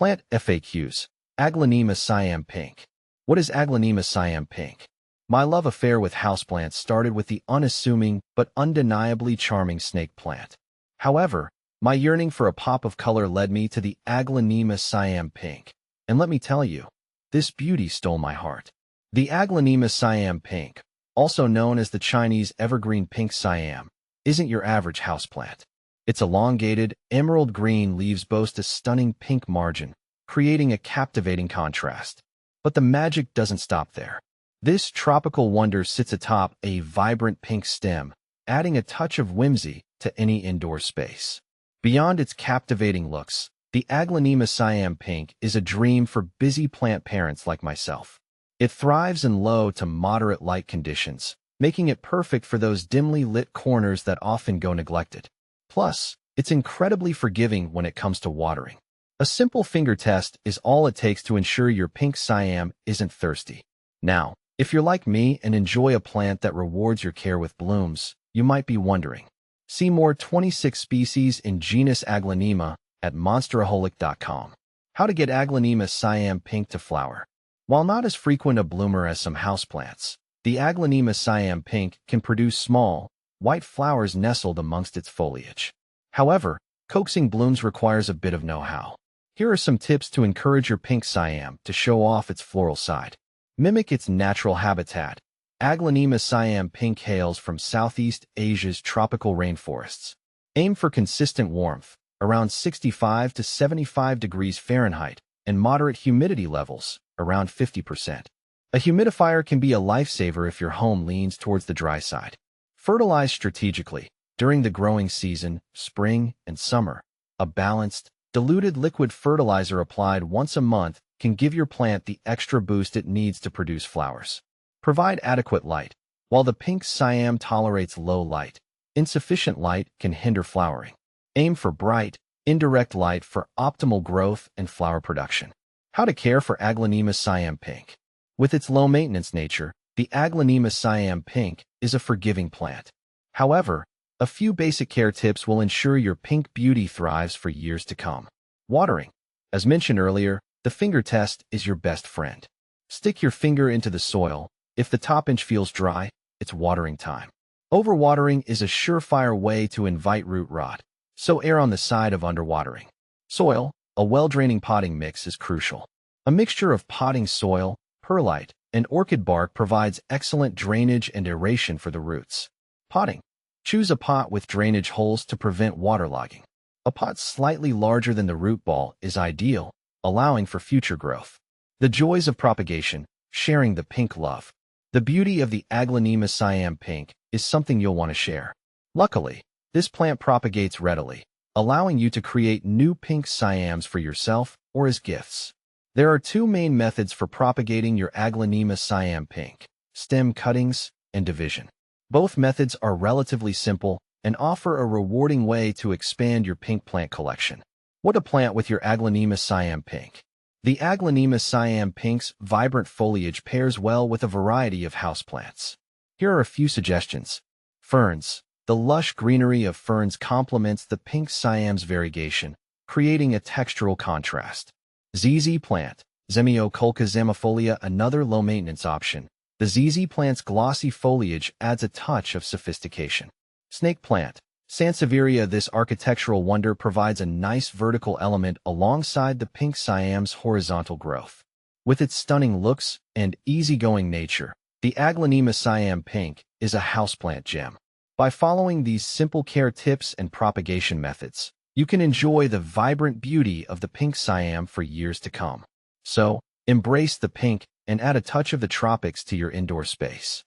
Plant FAQs. Aglaonema Siam Pink. What is Aglaonema Siam Pink? My love affair with houseplants started with the unassuming but undeniably charming snake plant. However, my yearning for a pop of color led me to the Aglaonema Siam Pink. And let me tell you, this beauty stole my heart. The Aglaonema Siam Pink, also known as the Chinese evergreen pink Siam, isn't your average houseplant. Its elongated, emerald green leaves boast a stunning pink margin, creating a captivating contrast. But the magic doesn't stop there. This tropical wonder sits atop a vibrant pink stem, adding a touch of whimsy to any indoor space. Beyond its captivating looks, the Aglaonema Siam Pink is a dream for busy plant parents like myself. It thrives in low to moderate light conditions, making it perfect for those dimly lit corners that often go neglected. Plus, it's incredibly forgiving when it comes to watering. A simple finger test is all it takes to ensure your pink Siam isn't thirsty. Now, if you're like me and enjoy a plant that rewards your care with blooms, you might be wondering. See more 26 species in genus Aglaonema at monsteraholic.com. How to get Aglaonema Siam Pink to flower. While not as frequent a bloomer as some houseplants, the Aglaonema Siam Pink can produce small, white flowers nestled amongst its foliage. However, coaxing blooms requires a bit of know-how. Here are some tips to encourage your pink Siam to show off its floral side. Mimic its natural habitat. Aglaonema Siam Pink hails from Southeast Asia's tropical rainforests. Aim for consistent warmth, around 65 to 75 degrees Fahrenheit, and moderate humidity levels, around 50%. A humidifier can be a lifesaver if your home leans towards the dry side. Fertilize strategically. During the growing season, spring and summer, a balanced, diluted liquid fertilizer applied once a month can give your plant the extra boost it needs to produce flowers. Provide adequate light. While the pink Siam tolerates low light, insufficient light can hinder flowering. Aim for bright, indirect light for optimal growth and flower production. How to care for Aglaonema Siam Pink. With its low-maintenance nature, the Aglaonema Siam Pink is a forgiving plant. However, a few basic care tips will ensure your pink beauty thrives for years to come. Watering. As mentioned earlier, the finger test is your best friend. Stick your finger into the soil. If the top inch feels dry, it's watering time. Overwatering is a surefire way to invite root rot, so err on the side of underwatering. Soil. A well-draining potting mix is crucial. A mixture of potting soil, perlite, and orchid bark provides excellent drainage and aeration for the roots. Potting. Choose a pot with drainage holes to prevent waterlogging. A pot slightly larger than the root ball is ideal, allowing for future growth. The joys of propagation. Sharing the pink love. The beauty of the Aglaonema Siam Pink is something you'll want to share. Luckily, this plant propagates readily, allowing you to create new pink Siams for yourself or as gifts. There are two main methods for propagating your Aglaonema Siam Pink: stem cuttings and division. Both methods are relatively simple and offer a rewarding way to expand your pink plant collection. What to plant with your Aglaonema Siam Pink. The Aglaonema Siam Pink's vibrant foliage pairs well with a variety of houseplants. Here are a few suggestions. Ferns. The lush greenery of ferns complements the pink Siam's variegation, creating a textural contrast. ZZ plant. Zemioculca zemifolia, another low-maintenance option. The ZZ plant's glossy foliage adds a touch of sophistication. Snake plant. Sansevieria. This architectural wonder provides a nice vertical element alongside the pink Siam's horizontal growth. With its stunning looks and easygoing nature, the Aglaonema Siam Pink is a houseplant gem. By following these simple care tips and propagation methods, you can enjoy the vibrant beauty of the pink Siam for years to come. So, embrace the pink and add a touch of the tropics to your indoor space.